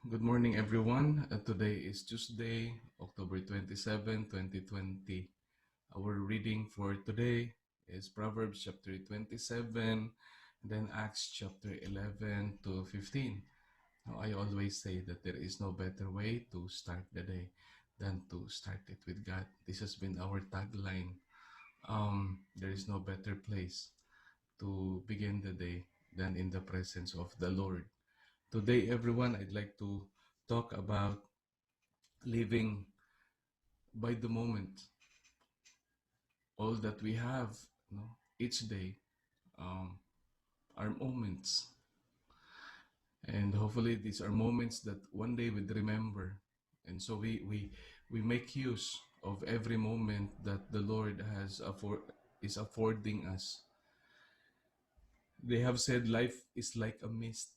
Good morning, everyone. Today is Tuesday, October 27, 2020. Our reading for today is Proverbs chapter 27, then Acts chapter 11 to 15. Now, I always say that there is no better way to start the day than to start it with God. This has been our tagline. There is no better place to begin the day than in the presence of the Lord. Today, everyone, I'd like to talk about living by the moment. All that we have, each day, um, are moments, and hopefully these are moments that one day we'd remember. And so we make use of every moment that the Lord is affording us. They have said life is like a mist.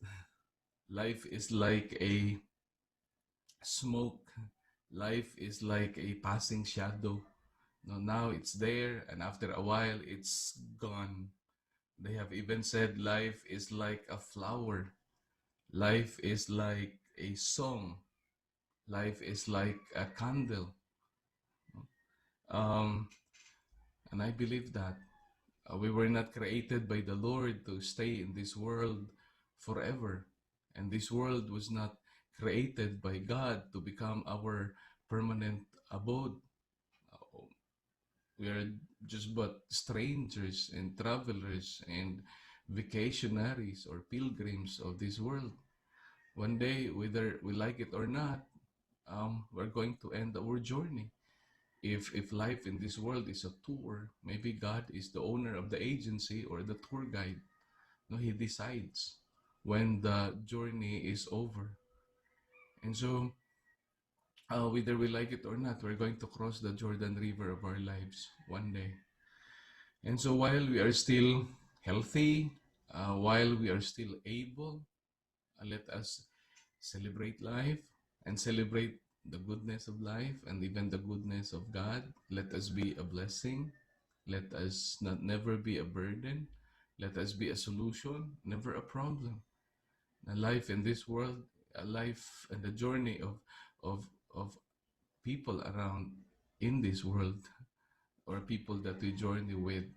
Life is like a smoke. Life is like a passing shadow. Now it's there, and after a while, it's gone. They have even said life is like a flower. Life is like a song. Life is like a candle. Um, and I believe that we were not created by the Lord to stay in this world forever. And this world was not created by God to become our permanent abode. Uh, We are just but strangers and travelers and vacationaries or pilgrims of this world. One day, whether we like it or not, we're going to end our journey. If life in this world is a tour, maybe God is the owner of the agency or the tour guide. No, He decides when the journey is over. And so, whether we like it or not, we're going to cross the Jordan River of our lives one day. And so while we are still healthy, while we are still able, let us celebrate life and celebrate the goodness of life and even the goodness of God. Let us be a blessing. Let us not never be a burden. Let us be a solution, never a problem. A life in this world, a life and the journey of of people around in this world or people that we journey with,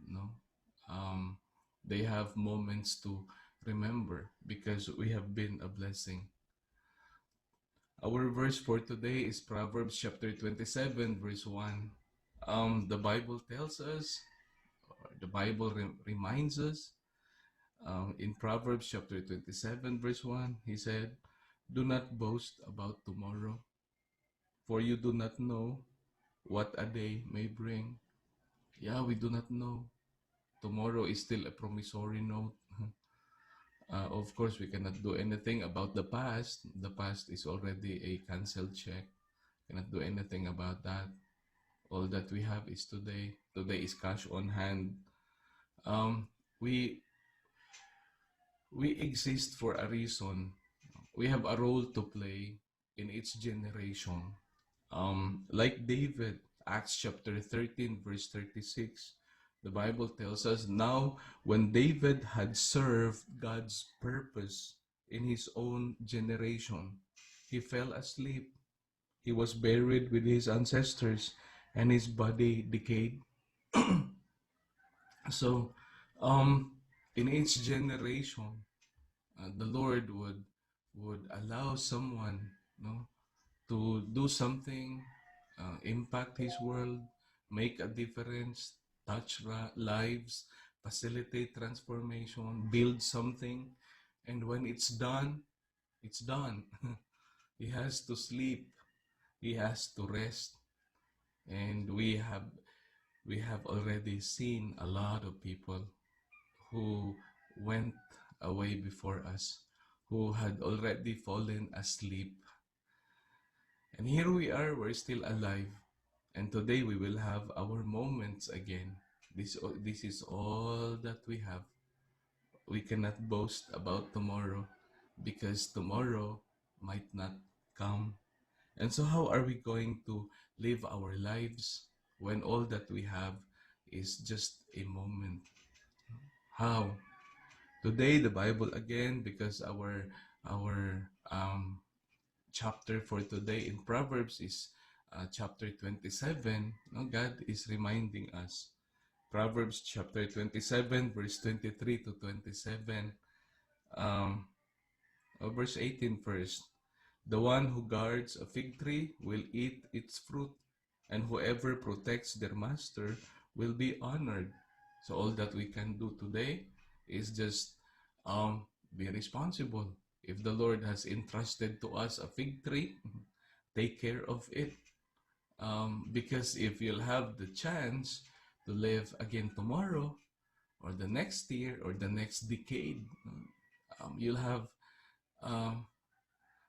um, they have moments to remember because we have been a blessing. Our verse for today is Proverbs chapter 27, verse 1. The Bible tells us, or the Bible reminds us, in Proverbs chapter 27, verse 1, he said, "Do not boast about tomorrow, for you do not know what a day may bring." Yeah, we do not know. Tomorrow is still a promissory note. Of course, we cannot do anything about the past. The past is already a canceled check. Cannot do anything about that. All that we have is today. Today is cash on hand. Um, we we exist for a reason. We have a role to play in each generation. Like David, Acts chapter 13, verse 36, the Bible tells us, "Now, when David had served God's purpose in his own generation, he fell asleep. He was buried with his ancestors, and his body decayed." So, um, in each generation, the Lord would allow someone, to do something, impact His world, make a difference, touch lives, facilitate transformation, build something, and when it's done, it's done. He has to sleep, he has to rest, and we have already seen a lot of people who went away before us, who had already fallen asleep. And here we are, we're still alive. And today we will have our moments again. This is all that we have. We cannot boast about tomorrow because tomorrow might not come. And so, how are we going to live our lives when all that we have is just a moment? How? Today, the Bible again, because our chapter for today in Proverbs is chapter 27. No, God is reminding us. Proverbs chapter 27, verse 23 to 27. Um, verse 18 first. The one who guards a fig tree will eat its fruit, and whoever protects their master will be honored. So all that we can do today is just be responsible. If the Lord has entrusted to us a fig tree, take care of it. Because if you'll have the chance to live again tomorrow, or the next year, or the next decade, you'll have um,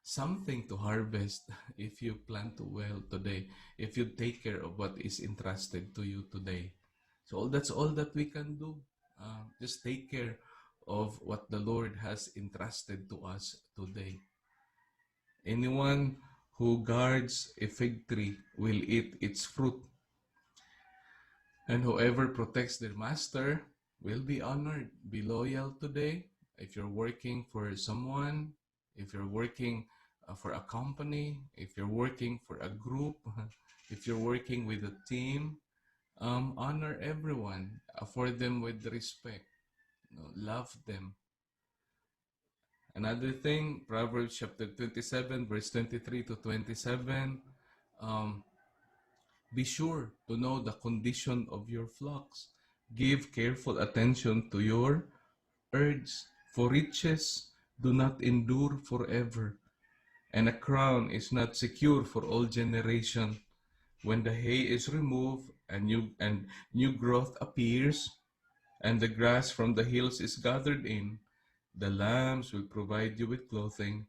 something to harvest if you plan to well today, if you take care of what is entrusted to you today. So that's all that we can do. Just take care of what the Lord has entrusted to us today. Anyone who guards a fig tree will eat its fruit, and whoever protects their master will be honored. Be loyal today. If you're working for someone, if you're working for a company, if you're working for a group, if you're working with a team, honor everyone. Afford them with respect. Love them. Another thing, Proverbs chapter 27, verse 23 to 27. Um, Be sure to know the condition of your flocks. Give careful attention to your herds, for riches do not endure forever, and a crown is not secure for all generation. When the hay is removed and new growth appears, and the grass from the hills is gathered in, the lambs will provide you with clothing,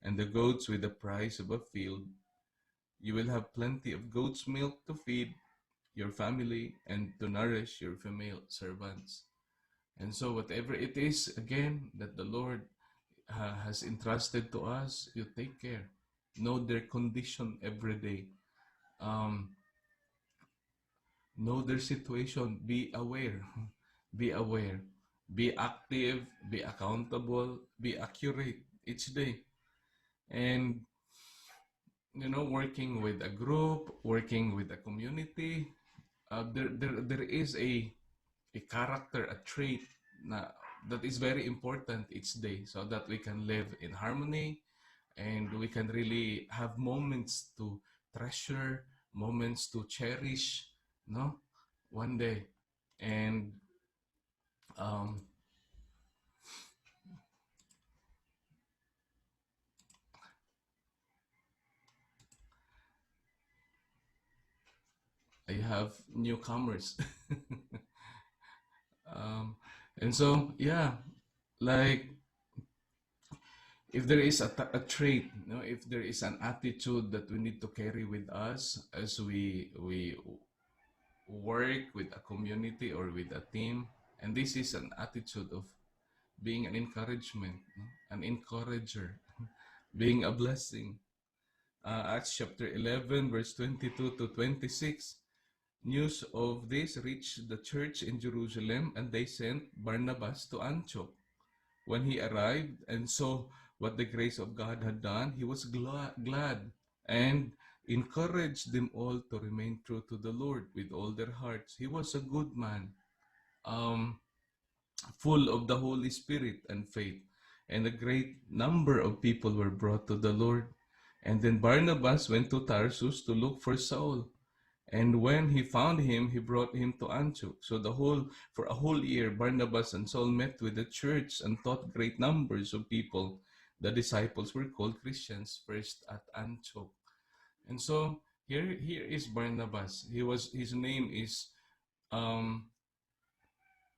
and the goats with the price of a field. You will have plenty of goat's milk to feed your family and to nourish your female servants. And so, whatever it is, again, that the Lord has entrusted to us, you take care. Know their condition every day. Um, know their situation. Be aware. Be aware. Be active. Be accountable. Be accurate each day. And, working with a group, working with a community, there is a character, a trait na, that is very important each day, so that we can live in harmony, and we can really have moments to treasure, moments to cherish, no, one day. And um, I have newcomers. um, and so, yeah, like, if there is a trait, if there is an attitude that we need to carry with us as we work with a community or with a team, and this is an attitude of being an encouragement, an encourager, being a blessing. Acts chapter 11, verse 22 to 26. News of this reached the church in Jerusalem, and they sent Barnabas to Antioch. When he arrived and saw what the grace of God had done, he was glad and encouraged them all to remain true to the Lord with all their hearts. He was a good man, um, full of the Holy Spirit and faith, and a great number of people were brought to the Lord. And then Barnabas went to Tarsus to look for Saul. And when he found him, he brought him to Antioch. So for a whole year, Barnabas and Saul met with the church and taught great numbers of people. The disciples were called Christians first at Antioch. And so here is Barnabas. His name is um,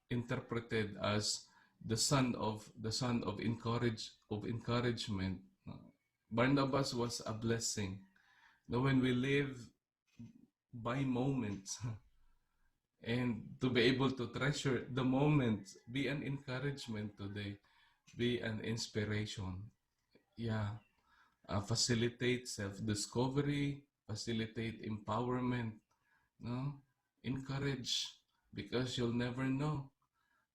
interpreted as the son of encouragement. Barnabas was a blessing. Now, when we live by moments, and to be able to treasure the moments, be an encouragement today, be an inspiration. Yeah, facilitate self-discovery, facilitate empowerment, no? Encourage, because you'll never know.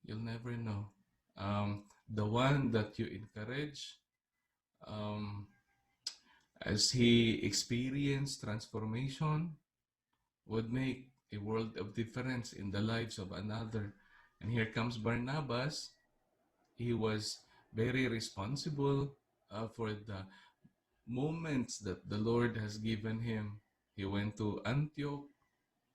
You'll never know. The one that you encourage, um, as he experienced transformation, would make a world of difference in the lives of another. And here comes Barnabas. He was very responsible for the moments that the Lord has given him. He went to Antioch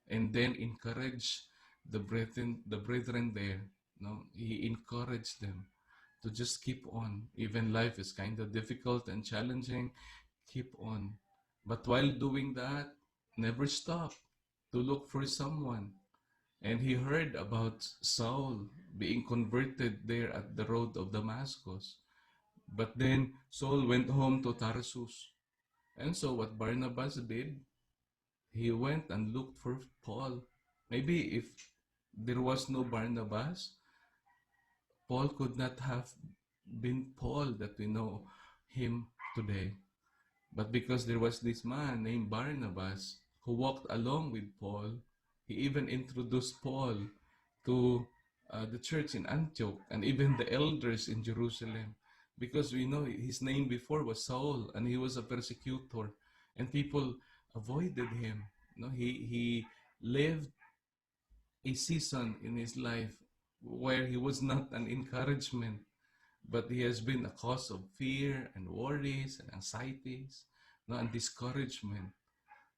and then encouraged the brethren there. No, he encouraged them to just keep on. Even life is kind of difficult and challenging. Keep on. But while doing that, never stop to look for someone. And he heard about Saul being converted there at the road of Damascus. But then Saul went home to Tarsus. And so what Barnabas did, he went and looked for Paul. Maybe if there was no Barnabas, Paul could not have been Paul that we know him today. But because there was this man named Barnabas who walked along with Paul, he even introduced Paul to the church in Antioch and even the elders in Jerusalem. Because we know his name before was Saul and he was a persecutor and people avoided him. No, he lived a season in his life where he was not an encouragement, but he has been a cause of fear and worries and anxieties, no, and discouragement.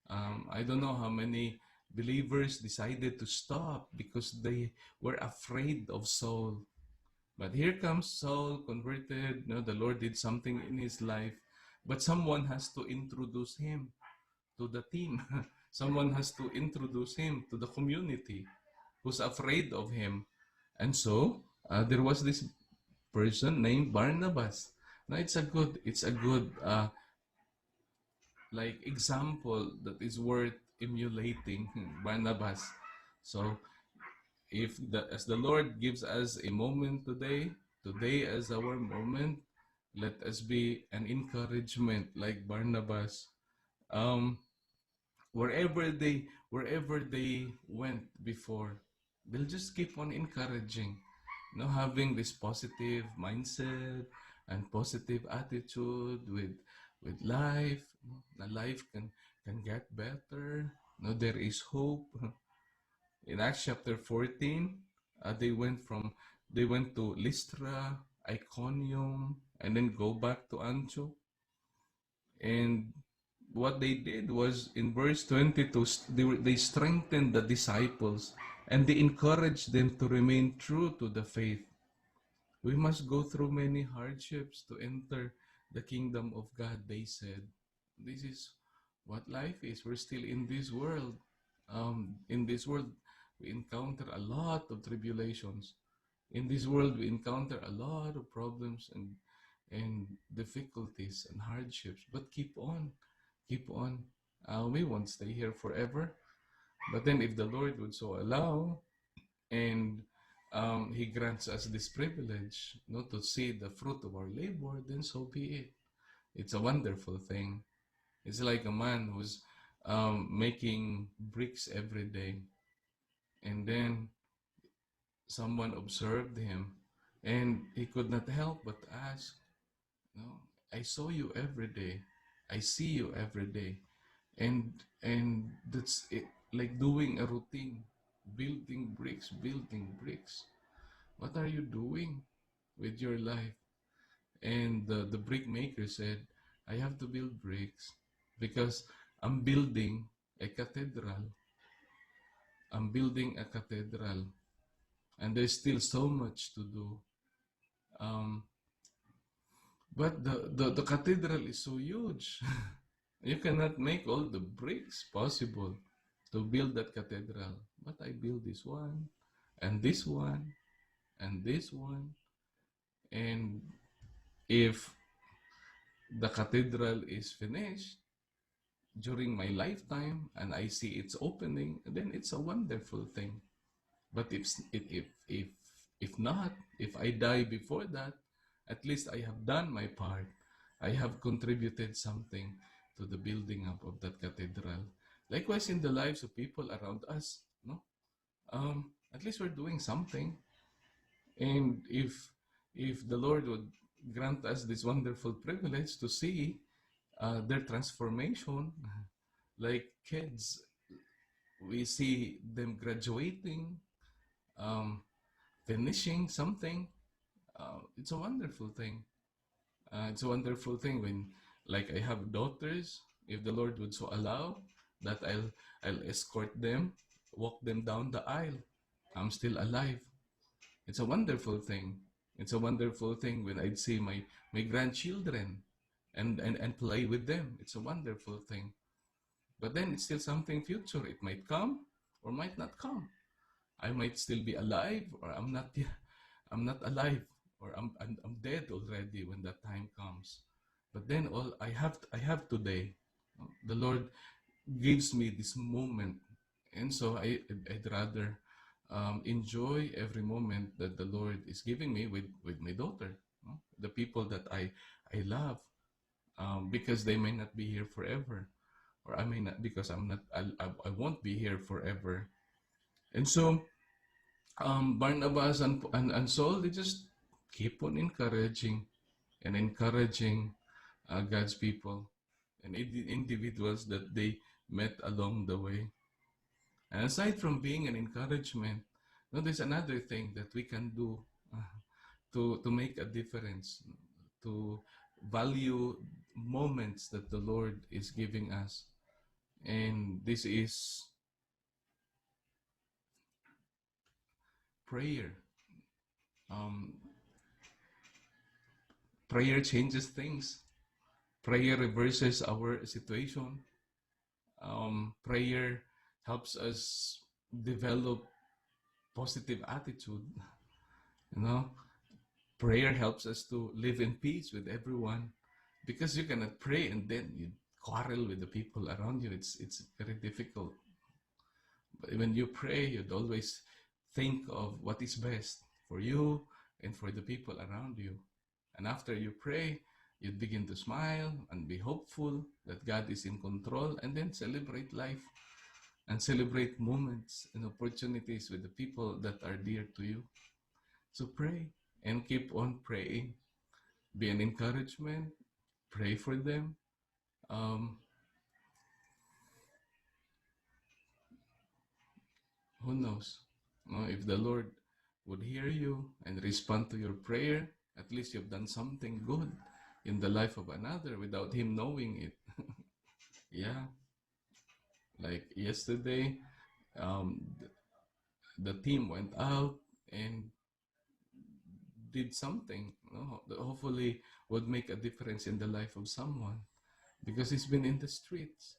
I don't know how many believers decided to stop because they were afraid of Saul. But here comes Saul converted. No, the Lord did something in his life, but someone has to introduce him to the team. Someone has to introduce him to the community who's afraid of him. And so there was this person named Barnabas. Now it's a good like example that is worth emulating. Barnabas. So if as the Lord gives us a moment today as our moment, let us be an encouragement like Barnabas. Um, wherever they went before, they'll just keep on encouraging, having this positive mindset and positive attitude with life. The life can get better. There is hope. In Acts chapter 14, they went to Lystra, Iconium, and then go back to Antioch. And what they did was in verse 22, they strengthened the disciples and they encouraged them to remain true to the faith. We must go through many hardships to enter the kingdom of God, they said. This is what life is. We're still in this world. In this world, we encounter a lot of tribulations. In this world, we encounter a lot of problems and difficulties and hardships. But keep on, keep on. We won't stay here forever. But then, if the Lord would so allow, and He grants us this privilege, to see the fruit of our labor, then so be it. It's a wonderful thing. It's like a man who's making bricks every day, and then someone observed him, and he could not help but ask, "No, I saw you every day. I see you every day," and that's it. Like doing a routine, building bricks, building bricks. What are you doing with your life? And the brick maker said, I have to build bricks because I'm building a cathedral. I'm building a cathedral, and there's still so much to do. Um, but the cathedral is so huge. You cannot make all the bricks possible to build that cathedral. But I build this one, and this one, and this one. And if the cathedral is finished during my lifetime and I see its opening, then it's a wonderful thing. But if not, if I die before that, at least I have done my part. I have contributed something to the building up of that cathedral. Likewise in the lives of people around us, no? At least we're doing something. And if the Lord would grant us this wonderful privilege to see their transformation. Like kids, we see them graduating, um, finishing something. It's a wonderful thing. It's a wonderful thing when, like, I have daughters. If the Lord would so allow that, I'll escort them, walk them down the aisle. I'm still alive. It's a wonderful thing. It's a wonderful thing when I'd see my grandchildren and play with them. It's a wonderful thing. But then it's still something future. It might come or might not come. I might still be alive, or I'm not. I'm not alive, or I'm dead already when that time comes. But then all I have today. The Lord gives me this moment, and so I'd rather enjoy every moment that the Lord is giving me with my daughter, the people that I love, because they may not be here forever, or I may not, because I'm not I won't be here forever. And so Barnabas and Saul, they just keep on encouraging and encouraging God's people and individuals that they met along the way. And aside from being an encouragement, there's another thing that we can do to make a difference, to value moments that the Lord is giving us. And this is prayer. Um, Prayer changes things. Prayer reverses our situation. Prayer helps us develop positive attitude. You know, prayer helps us to live in peace with everyone, because you cannot pray and then you quarrel with the people around you. It's very difficult. But when you pray, you'd always think of what is best for you and for the people around you. And after you pray, you begin to smile and be hopeful that God is in control, and then celebrate life and celebrate moments and opportunities with the people that are dear to you. So pray and keep on praying. Be an encouragement. Pray for them. Who knows? If the Lord would hear you and respond to your prayer, at least you've done something good in the life of another without him knowing it. Yeah, like yesterday, um, the team went out and did something, that hopefully would make a difference in the life of someone, because he's been in the streets,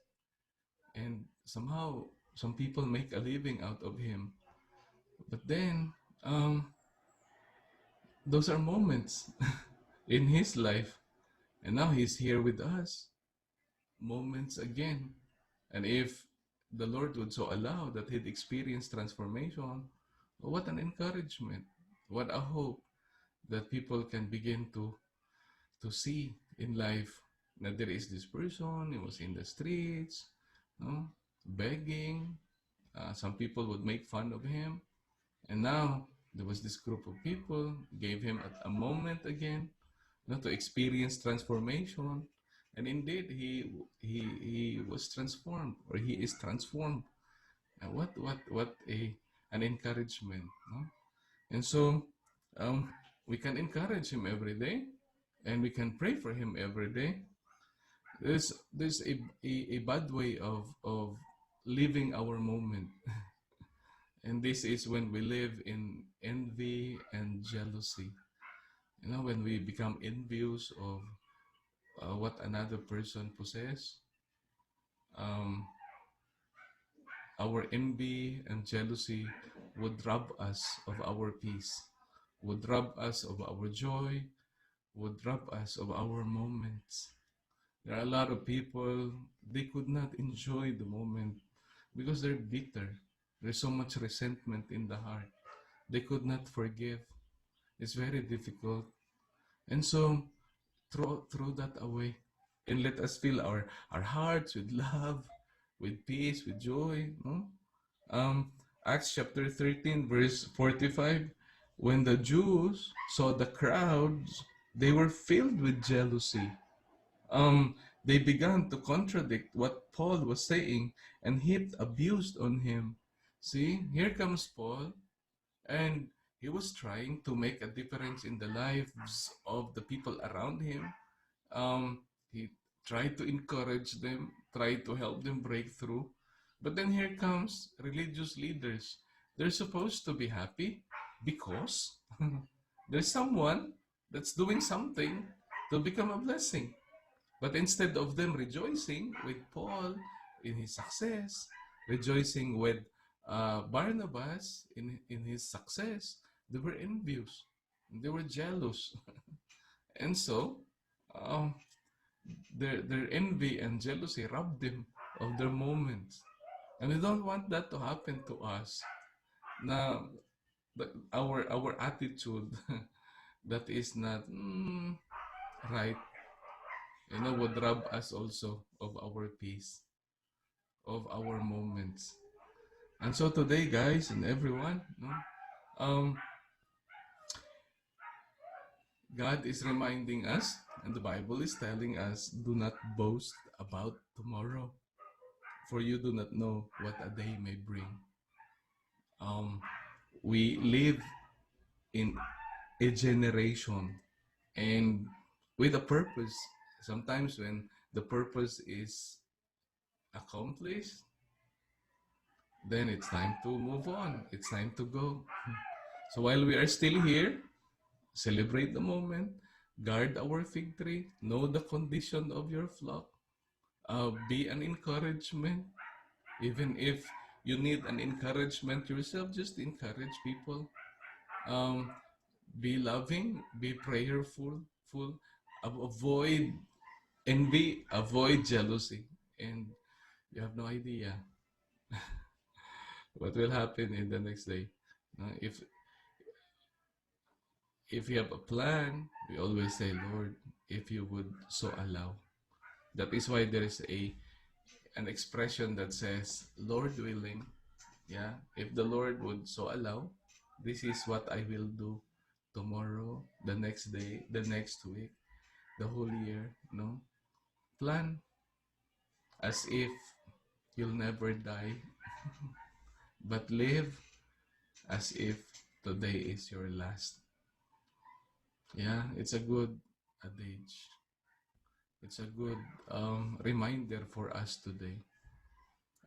and somehow some people make a living out of him. But then, those are moments in his life, and now he's here with us. Moments again. And if the Lord would so allow that he'd experience transformation, what an encouragement. What a hope that people can begin to see in life that there is this person, he was in the streets, begging. Some people would make fun of him. And now there was this group of people, gave him a moment again, to experience transformation. And indeed, he was transformed, or he is transformed. And what an encouragement, no? And so we can encourage him every day, and we can pray for him every day. There's a bad way of living our moment. And this is when we live in envy and jealousy. When we become envious of what another person possess, um, our envy and jealousy would rob us of our peace, would rob us of our joy, would rob us of our moments. There are a lot of people, they could not enjoy the moment because they're bitter. There's so much resentment in the heart. They could not forgive. It's very difficult. And so, throw that away, and let us fill our hearts with love, with peace, with joy. No? Acts chapter 13, verse 45. When the Jews saw the crowds, they were filled with jealousy. They began to contradict what Paul was saying and heaped abuse on him. See, here comes Paul, and he was trying to make a difference in the lives of the people around him. He tried to encourage them, tried to help them break through. But then here comes religious leaders. They're supposed to be happy because there's someone that's doing something to become a blessing. But instead of them rejoicing with Paul in his success, rejoicing with Barnabas in his success, they were envious. They were jealous. And so, um, their envy and jealousy robbed them of their moments. And we don't want that to happen to us. Na our attitude that is not right, would rob us also of our peace, of our moments. And so today, guys, and everyone, um, God is reminding us, and the Bible is telling us, do not boast about tomorrow, for you do not know what a day may bring. We live in a generation and with a purpose. Sometimes when the purpose is accomplished, then it's time to move on. It's time to go. So while we are still here, celebrate the moment, guard our fig tree, know the condition of your flock, be an encouragement. Even if you need an encouragement yourself, just encourage people. Um, be loving, be prayerful, avoid envy, avoid jealousy, and you have no idea what will happen in the next day. If you have a plan, we always say, Lord, if you would so allow. That is why there is an expression that says, Lord willing. Yeah, if the Lord would so allow, this is what I will do tomorrow, the next day, the next week, the whole year. Plan as if you'll never die, but live as if today is your last. Yeah, it's a good adage. It's a good reminder for us today.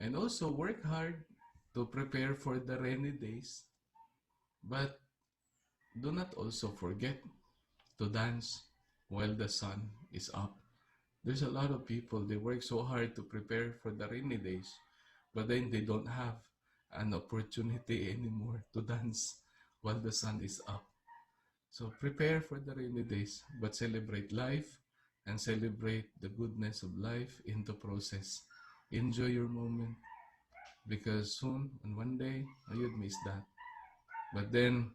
And also work hard to prepare for the rainy days. But do not also forget to dance while the sun is up. There's a lot of people, they work so hard to prepare for the rainy days, but then they don't have an opportunity anymore to dance while the sun is up. So prepare for the rainy days, but celebrate life and celebrate the goodness of life in the process. Enjoy your moment because soon and one day you'd miss that. But then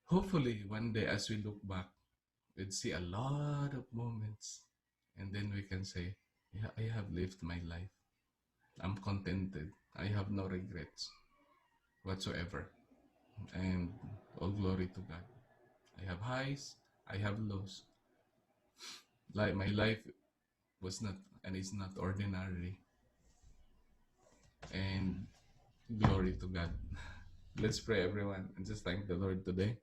hopefully one day as we look back, we'd see a lot of moments and then we can say, yeah, I have lived my life. I'm contented. I have no regrets whatsoever. And all glory to God. I have highs, I have lows. Like my life was not and is not ordinary. And glory to God. Let's pray, everyone, and just thank the Lord today.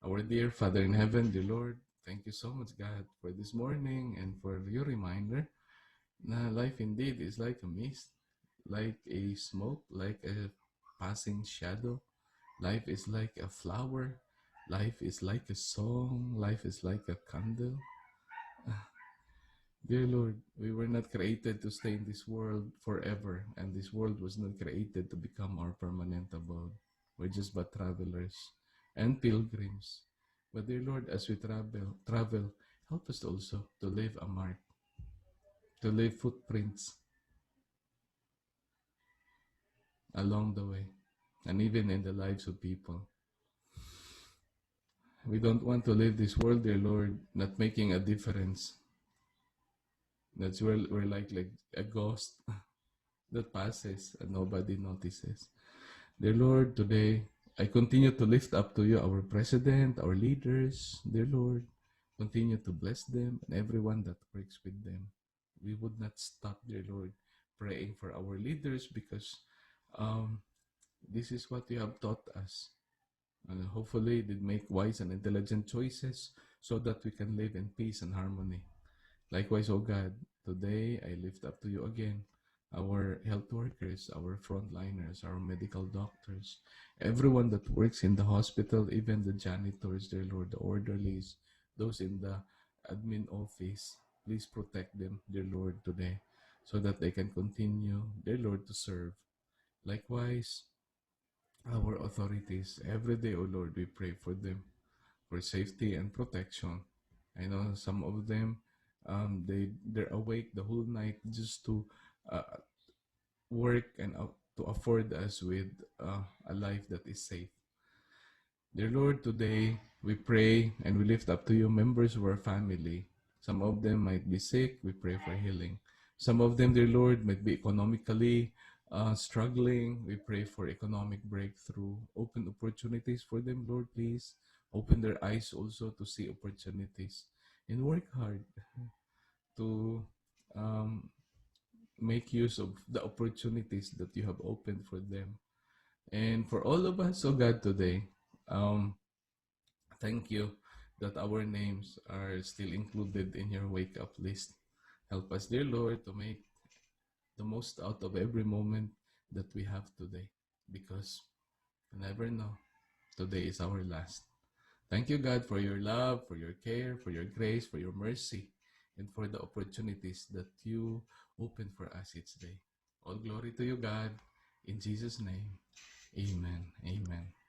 Our dear Father in heaven, dear Lord, thank you so much, God, for this morning and for your reminder. Na life indeed is like a mist, like a smoke, like a passing shadow. Life is like a flower. Life is like a song. Life is like a candle. Dear Lord, we were not created to stay in this world forever, and this world was not created to become our permanent abode. We're just but travelers and pilgrims. But dear Lord, as we travel, help us also to leave a mark, to leave footprints along the way, and even in the lives of people. We don't want to leave this world, dear Lord, not making a difference. That's where we're like a ghost that passes and nobody notices. Dear Lord, today I continue to lift up to you our president, our leaders. Dear Lord, continue to bless them and everyone that works with them. we would not stop, dear Lord, praying for our leaders because um, this is what you have taught us. And hopefully, they make wise and intelligent choices so that we can live in peace and harmony. Likewise, O God, today I lift up to you again our health workers, our frontliners, our medical doctors, everyone that works in the hospital, even the janitors, dear Lord, the orderlies, those in the admin office. Please protect them, dear Lord, today so that they can continue, dear Lord, to serve. Likewise, our authorities, every day, O Lord, we pray for them for safety and protection. I know some of them, they're awake the whole night just to uh, work and to afford us with a life that is safe. Dear Lord, today we pray and we lift up to you members of our family. Some of them might be sick. We pray for healing. Some of them, dear Lord, might be economically struggling. We pray for economic breakthrough. Open opportunities for them, Lord, please. Open their eyes also to see opportunities and work hard to um, make use of the opportunities that you have opened for them. And for all of us, oh God, today, um, thank you that our names are still included in your wake up list. Help us, dear Lord, to make the most out of every moment that we have today because you never know. Today is our last. Thank you, God, for your love, for your care, for your grace, for your mercy, and for the opportunities that you open for us each day. All glory to you, God. In Jesus' name, amen. Amen.